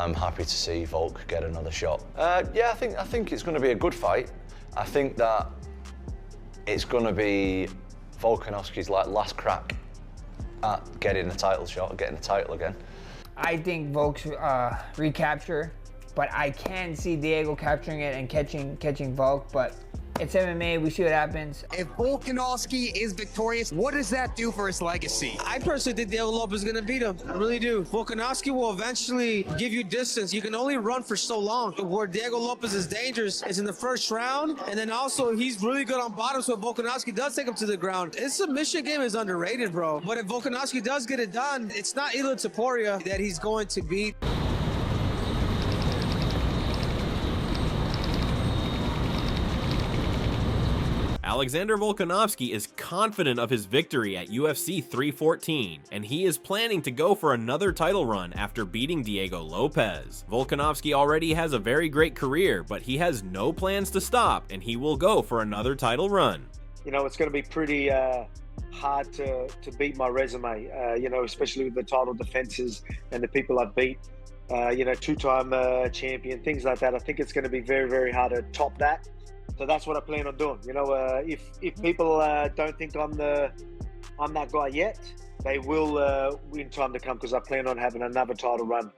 I'm happy to see Volk get another shot. Yeah, I think it's going to be a good fight. I think that it's going to be Volkanovski's last crack at getting a title shot, getting a title again. I think Volk's recapture, but I can see Diego capturing it and catching Volk, but it's MMA, we see what happens. If Volkanovski is victorious, what does that do for his legacy? I personally think Diego Lopes is going to beat him. I really do. Volkanovski will eventually give you distance. You can only run for so long. Where Diego Lopes is dangerous is in the first round, and then also he's really good on bottom, so if Volkanovski does take him to the ground, his submission game is underrated, bro. But if Volkanovski does get it done, it's not Ilia Topuria that he's going to beat. Alexander Volkanovski is confident of his victory at UFC 314, and he is planning to go for another title run after beating Diego Lopes. Volkanovski already has a very great career, but he has no plans to stop, and he will go for another title run. You know, it's going to be pretty hard to beat my resume, you know, especially with the title defenses and the people I've beat, you know, two-time champion, things like that. I think it's going to be very, very hard to top that. So that's what I plan on doing. You know, if people don't think I'm that guy yet, they will in time to come, because I plan on having another title run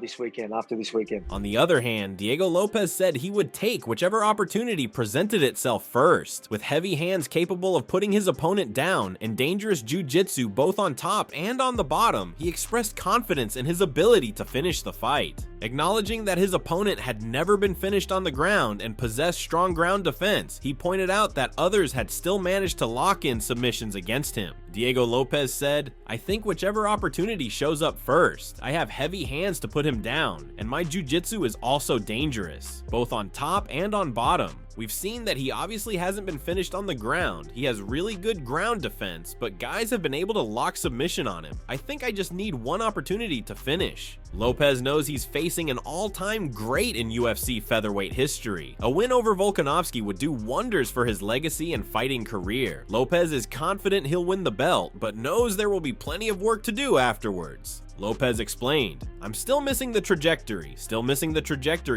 this weekend, after this weekend. On the other hand, Diego Lopes said he would take whichever opportunity presented itself first. With heavy hands capable of putting his opponent down and dangerous jiu-jitsu both on top and on the bottom, he expressed confidence in his ability to finish the fight. Acknowledging that his opponent had never been finished on the ground and possessed strong ground defense, he pointed out that others had still managed to lock in submissions against him. Diego Lopes said, "I think whichever opportunity shows up first. I have heavy hands to put him down, and my jiu-jitsu is also dangerous, both on top and on bottom. We've seen that he obviously hasn't been finished on the ground. He has really good ground defense, but guys have been able to lock submission on him. I think I just need one opportunity to finish." Lopes knows he's facing an all-time great in UFC featherweight history. A win over Volkanovski would do wonders for his legacy and fighting career. Lopes is confident he'll win the belt, but knows there will be plenty of work to do afterwards. Lopes explained, "I'm still missing the trajectory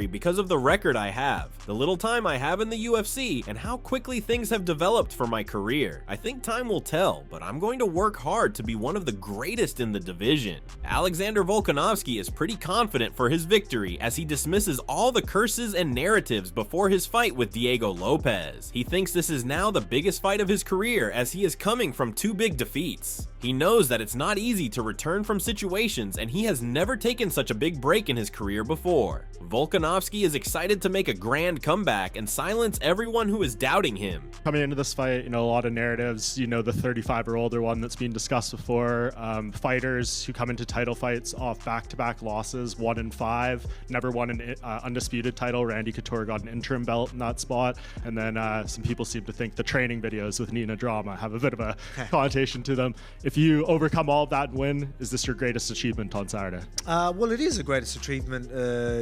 because of the record I have, the little time I have in the UFC, and how quickly things have developed for my career. I think time will tell, but I'm going to work hard to be one of the greatest in the division." Alexander Volkanovski is pretty confident for his victory as he dismisses all the curses and narratives before his fight with Diego Lopes. He thinks this is now the biggest fight of his career as he is coming from two big defeats. He knows that it's not easy to return from situations, and he has never taken such a big break in his career before. Volkanovski is excited to make a grand comeback and silence everyone who is doubting him. Coming into this fight, you know, a lot of narratives, you know, the 35 or older one that's been discussed before, fighters who come into title fights off back-to-back losses, 1-5, never won an undisputed title. Randy Couture got an interim belt in that spot, and then some people seem to think the training videos with Nina Drama have a bit of a connotation to them. If you overcome all of that and win, is this your greatest achievement on Saturday? Well, it is the greatest achievement.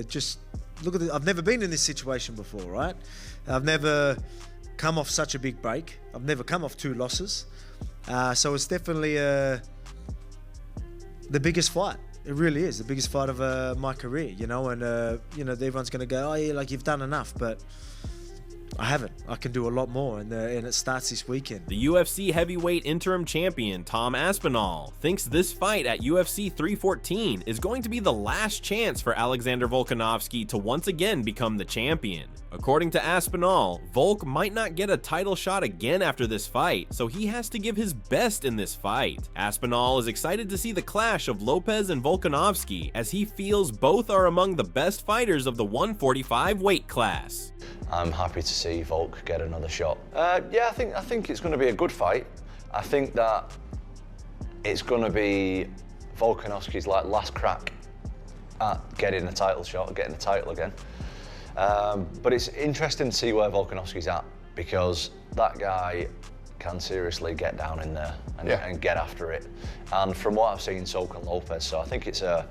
Just look at it. I've never been in this situation before, right? I've never come off such a big break. I've never come off 2 losses. So it's definitely the biggest fight. It really is the biggest fight of my career, you know, and you know, everyone's going to go, "Oh yeah, like you've done enough," but I haven't. I can do a lot more, and it starts this weekend. The UFC heavyweight interim champion, Tom Aspinall, thinks this fight at UFC 314 is going to be the last chance for Alexander Volkanovski to once again become the champion. According to Aspinall, Volk might not get a title shot again after this fight, so he has to give his best in this fight. Aspinall is excited to see the clash of Lopes and Volkanovski, as he feels both are among the best fighters of the 145 weight class. I'm happy to see Volk get another shot. Yeah, I think it's going to be a good fight. I think that it's going to be Volkanovski's last crack at getting a title shot, getting a title again. But it's interesting to see where Volkanovski's at, because that guy can seriously get down in there and get after it. And from what I've seen, so can Lopes. So I think it's a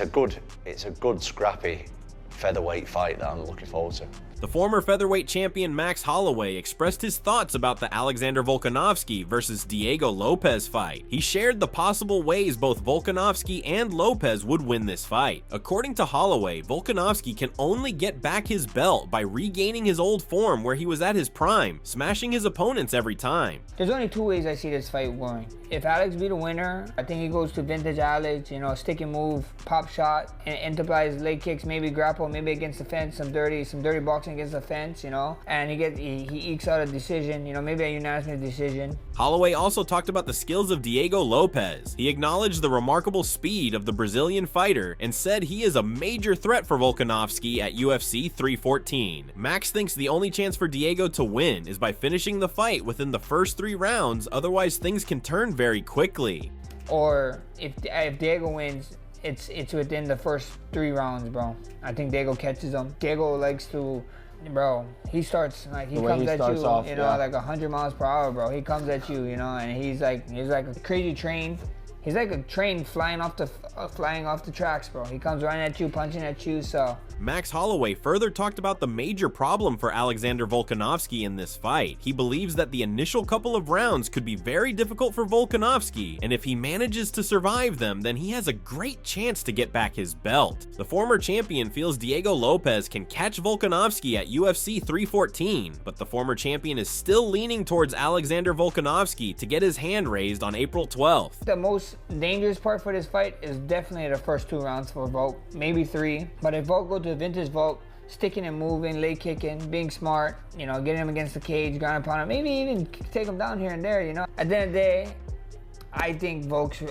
good scrappy featherweight fight that I'm looking forward to. The former featherweight champion Max Holloway expressed his thoughts about the Alexander Volkanovski versus Diego Lopes fight. He shared the possible ways both Volkanovski and Lopes would win this fight. According to Holloway, Volkanovski can only get back his belt by regaining his old form where he was at his prime, smashing his opponents every time. There's only two ways I see this fight going. If Alex be the winner, I think he goes to vintage Alex, you know, stick and move, pop shot, and enterprise leg kicks, maybe grapple, maybe against the fence, some dirty boxing against the fence, you know, and he ekes out a decision, you know, maybe a unanimous decision. Holloway also talked about the skills of Diego Lopes. He acknowledged the remarkable speed of the Brazilian fighter and said he is a major threat for Volkanovski at UFC 314. Max thinks the only chance for Diego to win is by finishing the fight within the first 3 rounds, otherwise things can turn very quickly. Or if Diego wins, it's within the first 3 rounds, bro. I think Diego catches him. Diego likes to, bro, he starts, like, he comes at you, off, you know, like 100 miles per hour, bro. He comes at you, you know, and he's like a crazy train. He's like a train flying off the tracks, bro. He comes running at you, punching at you, so. Max Holloway further talked about the major problem for Alexander Volkanovski in this fight. He believes that the initial couple of rounds could be very difficult for Volkanovski, and if he manages to survive them, then he has a great chance to get back his belt. The former champion feels Diego Lopes can catch Volkanovski at UFC 314, but the former champion is still leaning towards Alexander Volkanovski to get his hand raised on April 12th. The most dangerous part for this fight is definitely the first 2 rounds for Volk, maybe 3. But if Volk goes to vintage Volk, sticking and moving, leg kicking, being smart, you know, getting him against the cage, ground and pound him, maybe even take him down here and there, you know. At the end of the day, I think Volk's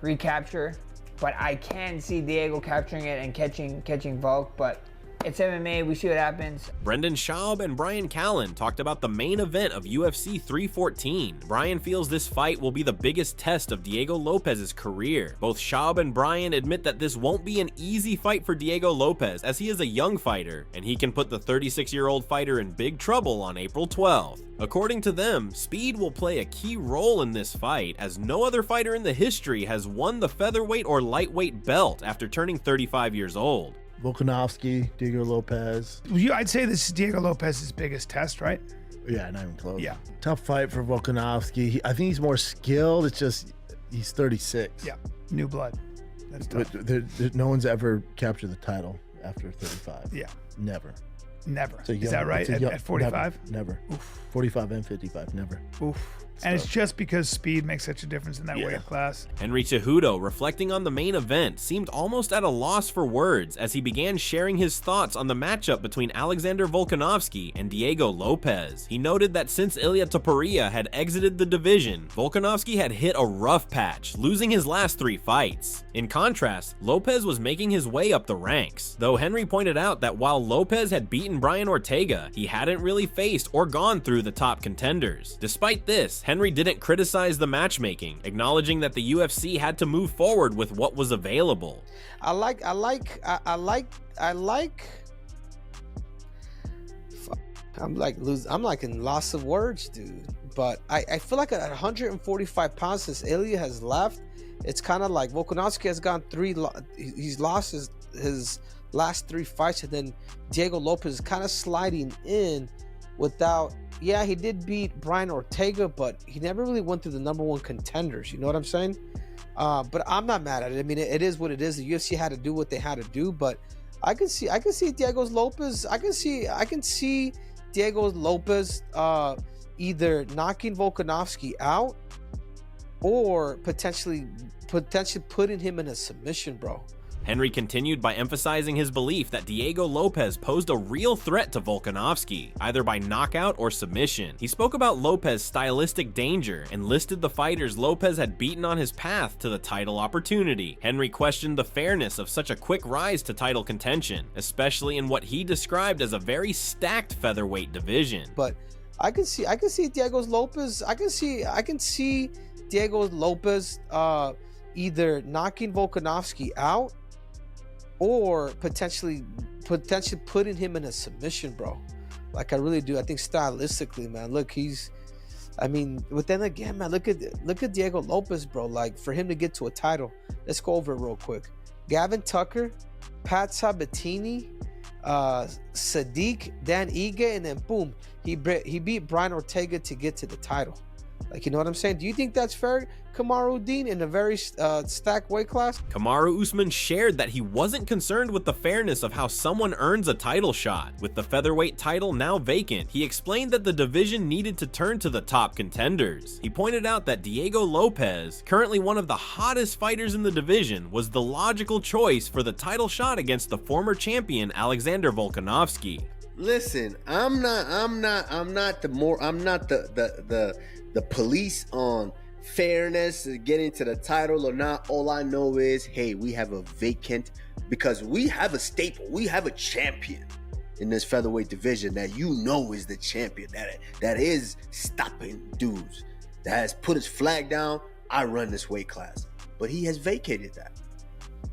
recapture, but I can see Diego capturing it and catching Volk, but it's MMA, we see what happens. Brendan Schaub and Brian Callen talked about the main event of UFC 314. Brian feels this fight will be the biggest test of Diego Lopes' career. Both Schaub and Brian admit that this won't be an easy fight for Diego Lopes, as he is a young fighter, and he can put the 36-year-old fighter in big trouble on April 12th. According to them, speed will play a key role in this fight, as no other fighter in the history has won the featherweight or lightweight belt after turning 35 years old. Volkanovski, Diego Lopes. I'd say this is Diego Lopes' biggest test, right? Yeah, not even close. Yeah. Tough fight for Volkanovski. I think he's more skilled. It's just he's 36. Yeah, new blood. That's tough. No one's ever captured the title after 35. Yeah. Never. Is that right? At 45? Never. Oof. 45 and 55, never. Oof. And it's just because speed makes such a difference in that weight class. Henry Cejudo, reflecting on the main event, seemed almost at a loss for words as he began sharing his thoughts on the matchup between Alexander Volkanovski and Diego Lopes. He noted that since Ilia Topuria had exited the division, Volkanovski had hit a rough patch, losing his last 3 fights. In contrast, Lopes was making his way up the ranks, though Henry pointed out that while Lopes had beaten Brian Ortega, he hadn't really faced or gone through the top contenders. Despite this, Henry didn't criticize the matchmaking, acknowledging that the UFC had to move forward with what was available. I'm like in loss of words, dude. But I feel like at 145 pounds, since Ilya has left, it's kind of like Volkanovski has gone he's lost his last 3 fights, and then Diego Lopes is kind of sliding in without. Yeah, he did beat Brian Ortega, but he never really went through the #1 contenders. You know what I'm saying? But I'm not mad at it. I mean, it is what it is. The UFC had to do what they had to do, but I can see Diego Lopes. I can see Diego Lopes either knocking Volkanovski out or potentially putting him in a submission, bro. Henry continued by emphasizing his belief that Diego Lopes posed a real threat to Volkanovski, either by knockout or submission. He spoke about Lopes' stylistic danger and listed the fighters Lopes had beaten on his path to the title opportunity. Henry questioned the fairness of such a quick rise to title contention, especially in what he described as a very stacked featherweight division. But I can see Diego Lopes. I can see Diego Lopes either knocking Volkanovski out or potentially putting him in a submission, bro. Like, I really do. I think stylistically, man, look, but then again, man, look at Diego Lopes, bro. Like, for him to get to a title, let's go over it real quick. Gavin Tucker, Pat Sabatini, Sadiq, Dan Ige, and then boom, he beat Brian Ortega to get to the title. Like, you know what I'm saying? Do you think that's fair, Kamaru Dean, in a very stacked weight class? Kamaru Usman shared that he wasn't concerned with the fairness of how someone earns a title shot. With the featherweight title now vacant, he explained that the division needed to turn to the top contenders. He pointed out that Diego Lopes, currently one of the hottest fighters in the division, was the logical choice for the title shot against the former champion Alexander Volkanovski. Listen, I'm not the police on fairness, getting to the title or not. All I know is, hey, we have a vacant, because we have a staple, we have a champion in this featherweight division that you know is the champion, that is stopping dudes, that has put his flag down. I run this weight class, but he has vacated that.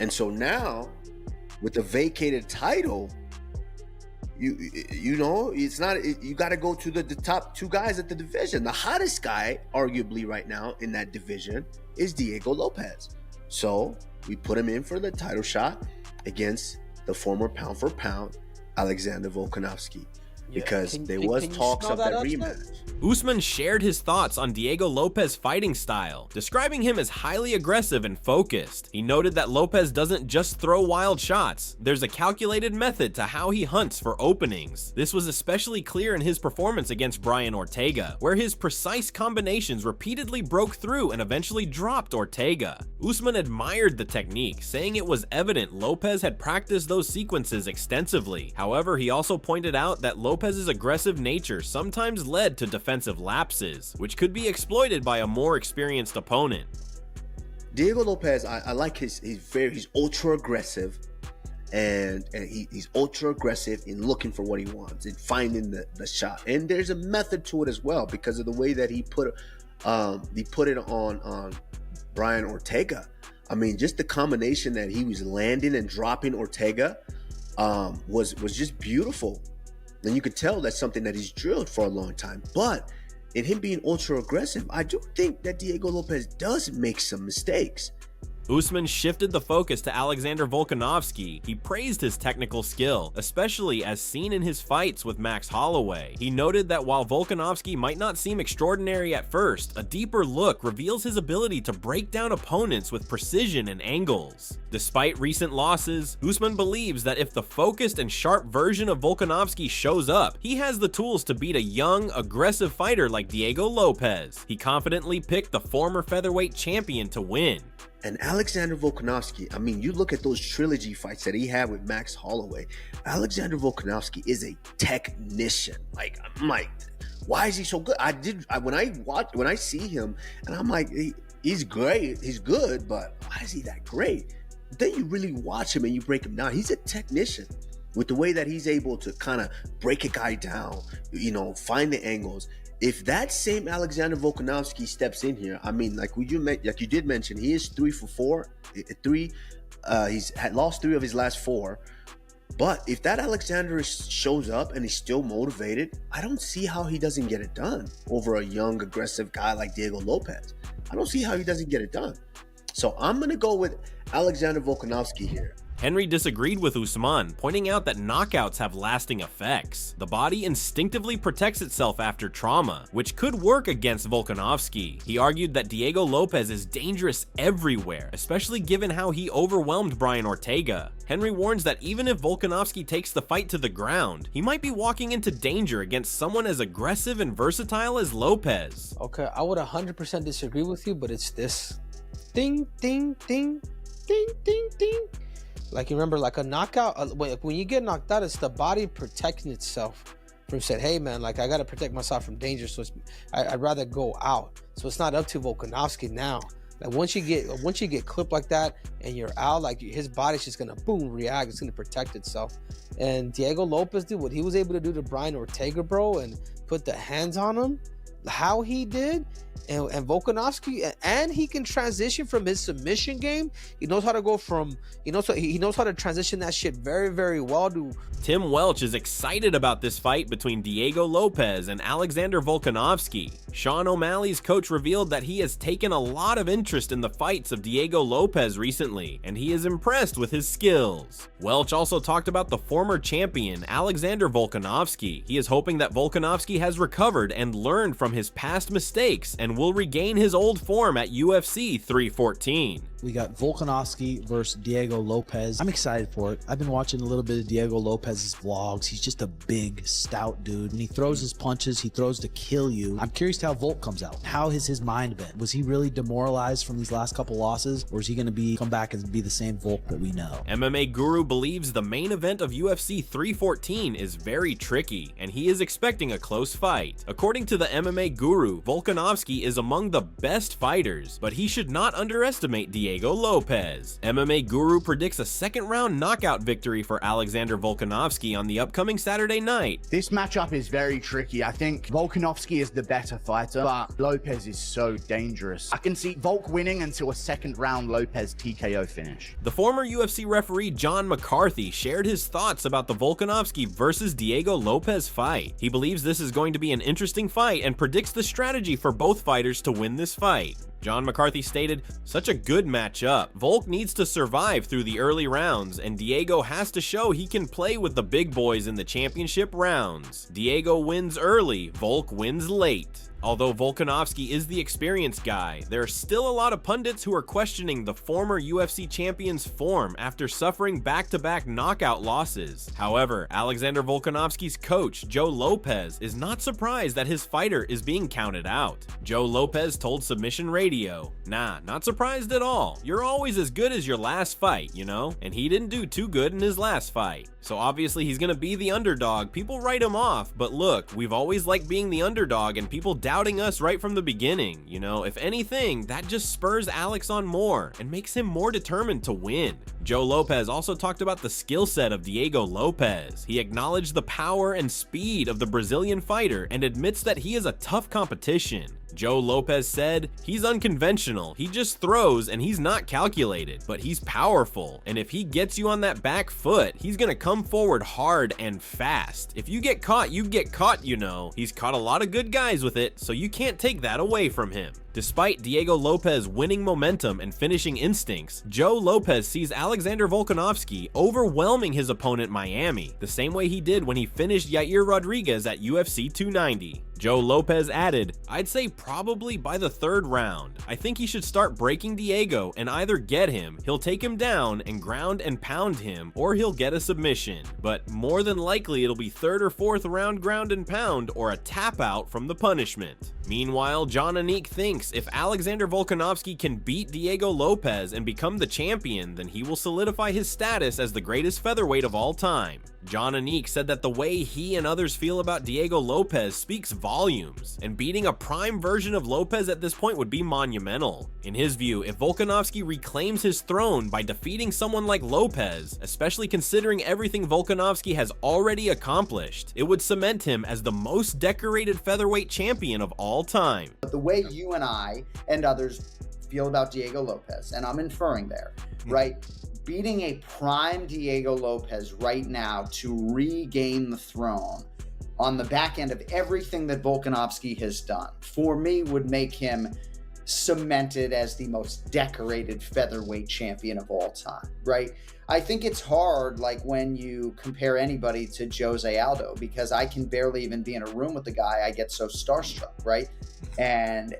And so now with the vacated title, you know, it's not, you got to go to the top two guys at the division. The hottest guy, arguably right now in that division, is Diego Lopes. So we put him in for the title shot against the former pound for pound Alexander Volkanovski, because there was talks of that rematch. Usman shared his thoughts on Diego Lopes' fighting style, describing him as highly aggressive and focused. He noted that Lopes doesn't just throw wild shots, there's a calculated method to how he hunts for openings. This was especially clear in his performance against Brian Ortega, where his precise combinations repeatedly broke through and eventually dropped Ortega. Usman admired the technique, saying it was evident Lopes had practiced those sequences extensively. However, he also pointed out that Lopes' aggressive nature sometimes led to defensive lapses, which could be exploited by a more experienced opponent. Diego Lopes, I like he's ultra aggressive, and he's ultra aggressive in looking for what he wants and finding the shot. And there's a method to it as well, because of the way that he put it on Brian Ortega. I mean, just the combination that he was landing and dropping Ortega was just beautiful. And you could tell that's something that he's drilled for a long time. But in him being ultra aggressive, I do think that Diego Lopes does make some mistakes. Usman shifted the focus to Alexander Volkanovski. He praised his technical skill, especially as seen in his fights with Max Holloway. He noted that while Volkanovski might not seem extraordinary at first, a deeper look reveals his ability to break down opponents with precision and angles. Despite recent losses, Usman believes that if the focused and sharp version of Volkanovski shows up, he has the tools to beat a young, aggressive fighter like Diego Lopes. He confidently picked the former featherweight champion to win. And Alexander Volkanovski, I mean, you look at those trilogy fights that he had with Max Holloway. Alexander Volkanovski is a technician. Like, I'm like, why is he so good? When I see him, and I'm like, he's great, he's good, but why is he that great? But then you really watch him and you break him down. He's a technician with the way that he's able to kind of break a guy down, you know, find the angles. If that same Alexander Volkanovski steps in here, I mean, like you did mention, he is 3 for 4. He's had lost 3 of his last 4. But if that Alexander shows up and he's still motivated, I don't see how he doesn't get it done over a young, aggressive guy like Diego Lopes. I don't see how he doesn't get it done. So I'm going to go with Alexander Volkanovski here. Henry disagreed with Usman, pointing out that knockouts have lasting effects. The body instinctively protects itself after trauma, which could work against Volkanovski. He argued that Diego Lopes is dangerous everywhere, especially given how he overwhelmed Brian Ortega. Henry warns that even if Volkanovski takes the fight to the ground, he might be walking into danger against someone as aggressive and versatile as Lopes. Okay, I would 100% disagree with you, but it's this. Ding, ding, ding, ding, ding, ding. Like, you remember, like a knockout, when you get knocked out, it's the body protecting itself from saying, hey man, like I got to protect myself from danger, so I'd rather go out. So it's not up to Volkanovski now. Like once you get clipped like that and you're out, like his body's just gonna boom react. It's gonna protect itself. And Diego Lopes, dude, what he was able to do to Brian Ortega, bro, and put the hands on him, how he did, and Volkanovski, and he can transition from his submission game. He knows how to go from, he knows how to transition that shit very, very well. Tim Welch is excited about this fight between Diego Lopes and Alexander Volkanovski. Sean O'Malley's coach revealed that he has taken a lot of interest in the fights of Diego Lopes recently, and he is impressed with his skills. Welch also talked about the former champion Alexander Volkanovski. He is hoping that Volkanovski has recovered and learned from his past mistakes and will regain his old form at UFC 314. We got Volkanovski versus Diego Lopes. I'm excited for it. I've been watching a little bit of Diego Lopez's vlogs. He's just a big, stout dude. When he throws his punches, he throws to kill you. I'm curious to how Volk comes out. How has his mind been? Was he really demoralized from these last couple losses, or is he going to come back and be the same Volk that we know? MMA Guru believes the main event of UFC 314 is very tricky, and he is expecting a close fight. According to the MMA Guru, Volkanovski is among the best fighters, but he should not underestimate Diego Lopes. MMA Guru predicts a second-round knockout victory for Alexander Volkanovski on the upcoming Saturday night. This matchup is very tricky. I think Volkanovski is the better fighter, but Lopes is so dangerous. I can see Volk winning until a second-round Lopes TKO finish. The former UFC referee John McCarthy shared his thoughts about the Volkanovski versus Diego Lopes fight. He believes this is going to be an interesting fight and predicts the strategy for both fighters to win this fight. John McCarthy stated, "Such a good matchup. Volk needs to survive through the early rounds, and Diego has to show he can play with the big boys in the championship rounds. Diego wins early, Volk wins late." Although Volkanovski is the experienced guy, there are still a lot of pundits who are questioning the former UFC champion's form after suffering back-to-back knockout losses. However, Alexander Volkanovski's coach, Joe Lopes, is not surprised that his fighter is being counted out. Joe Lopes told Submission Radio, "Nah, not surprised at all. You're always as good as your last fight, you know? And he didn't do too good in his last fight. So obviously he's gonna be the underdog. People write him off, but look, we've always liked being the underdog and people doubting us right from the beginning. You know, if anything, that just spurs Alex on more and makes him more determined to win." Joe Lopes also talked about the skill set of Diego Lopes. He acknowledged the power and speed of the Brazilian fighter and admits that he is a tough competition. Joe Lopes said, "He's unconventional, he just throws and he's not calculated, but he's powerful, and if he gets you on that back foot, he's gonna come forward hard and fast. If you get caught, you get caught, you know. He's caught a lot of good guys with it, so you can't take that away from him." Despite Diego Lopes winning momentum and finishing instincts, Joe Lopes sees Alexander Volkanovski overwhelming his opponent Miami, the same way he did when he finished Yair Rodriguez at UFC 290. Joe Lopes added, "I'd say probably by the third round. I think he should start breaking Diego and either get him, he'll take him down and ground and pound him, or he'll get a submission. But more than likely it'll be third or fourth round ground and pound or a tap out from the punishment." Meanwhile, John Anik thinks if Alexander Volkanovski can beat Diego Lopes and become the champion, then he will solidify his status as the greatest featherweight of all time. John Anik said that the way he and others feel about Diego Lopes speaks volumes, and beating a prime version of Lopes at this point would be monumental. In his view, if Volkanovski reclaims his throne by defeating someone like Lopes, especially considering everything Volkanovski has already accomplished, it would cement him as the most decorated featherweight champion of all time. The way you and I and others feel about Diego Lopes, and I'm inferring there, right? Beating a prime Diego Lopes right now to regain the throne on the back end of everything that Volkanovski has done, for me, would make him cemented as the most decorated featherweight champion of all time, right? I think it's hard, like when you compare anybody to Jose Aldo, because I can barely even be in a room with the guy. I get so starstruck, right? And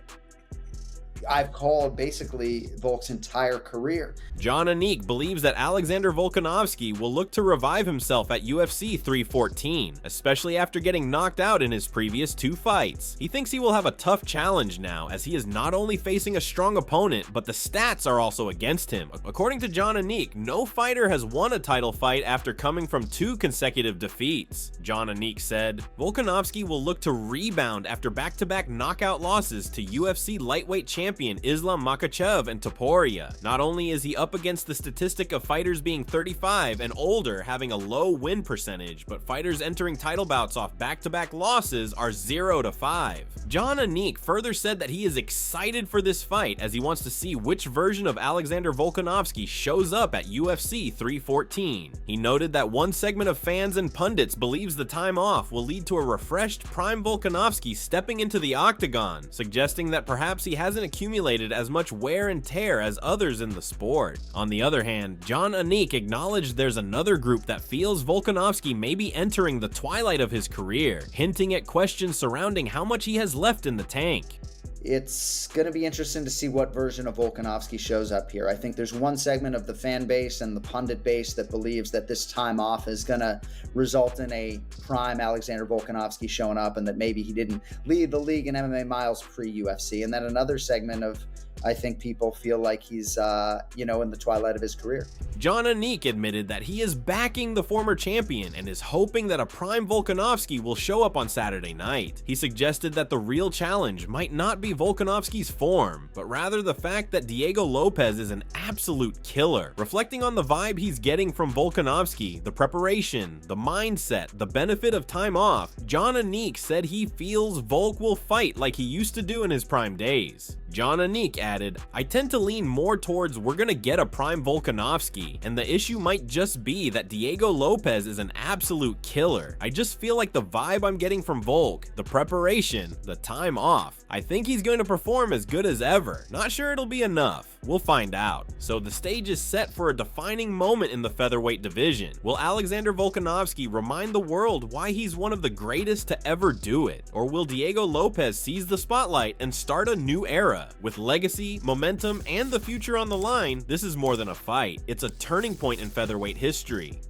I've called basically Volk's entire career. John Anik believes that Alexander Volkanovski will look to revive himself at UFC 314, especially after getting knocked out in his previous 2 fights. He thinks he will have a tough challenge now, as he is not only facing a strong opponent, but the stats are also against him. According to John Anik, no fighter has won a title fight after coming from 2 consecutive defeats. John Anik said, "Volkanovski will look to rebound after back-to-back knockout losses to UFC lightweight champion champion Islam Makhachev and Topuria. Not only is he up against the statistic of fighters being 35 and older having a low win percentage, but fighters entering title bouts off back-to-back losses are 0-5. Jon Anik further said that he is excited for this fight as he wants to see which version of Alexander Volkanovski shows up at UFC 314. He noted that one segment of fans and pundits believes the time off will lead to a refreshed prime Volkanovski stepping into the octagon, suggesting that perhaps he hasn't accumulated as much wear and tear as others in the sport. On the other hand, Jon Anik acknowledged there's another group that feels Volkanovski may be entering the twilight of his career, hinting at questions surrounding how much he has left in the tank. It's going to be interesting to see what version of Volkanovski shows up here. I think there's one segment of the fan base and the pundit base that believes that this time off is going to result in a prime Alexander Volkanovski showing up and that maybe he didn't lead the league in MMA miles pre-UFC. And then another segment of, I think, people feel like he's, in the twilight of his career. Jon Anik admitted that he is backing the former champion and is hoping that a prime Volkanovski will show up on Saturday night. He suggested that the real challenge might not be Volkanovski's form, but rather the fact that Diego Lopes is an absolute killer. Reflecting on the vibe he's getting from Volkanovski, the preparation, the mindset, the benefit of time off, Jon Anik said he feels Volk will fight like he used to do in his prime days. Jon Anik added, "I tend to lean more towards we're gonna get a prime Volkanovski, and the issue might just be that Diego Lopes is an absolute killer. I just feel like the vibe I'm getting from Volk, the preparation, the time off, I think he's going to perform as good as ever. Not sure it'll be enough. We'll find out." So the stage is set for a defining moment in the featherweight division. Will Alexander Volkanovski remind the world why he's one of the greatest to ever do it? Or will Diego Lopes seize the spotlight and start a new era? With legacy, momentum, and the future on the line, this is more than a fight. It's a turning point in featherweight history.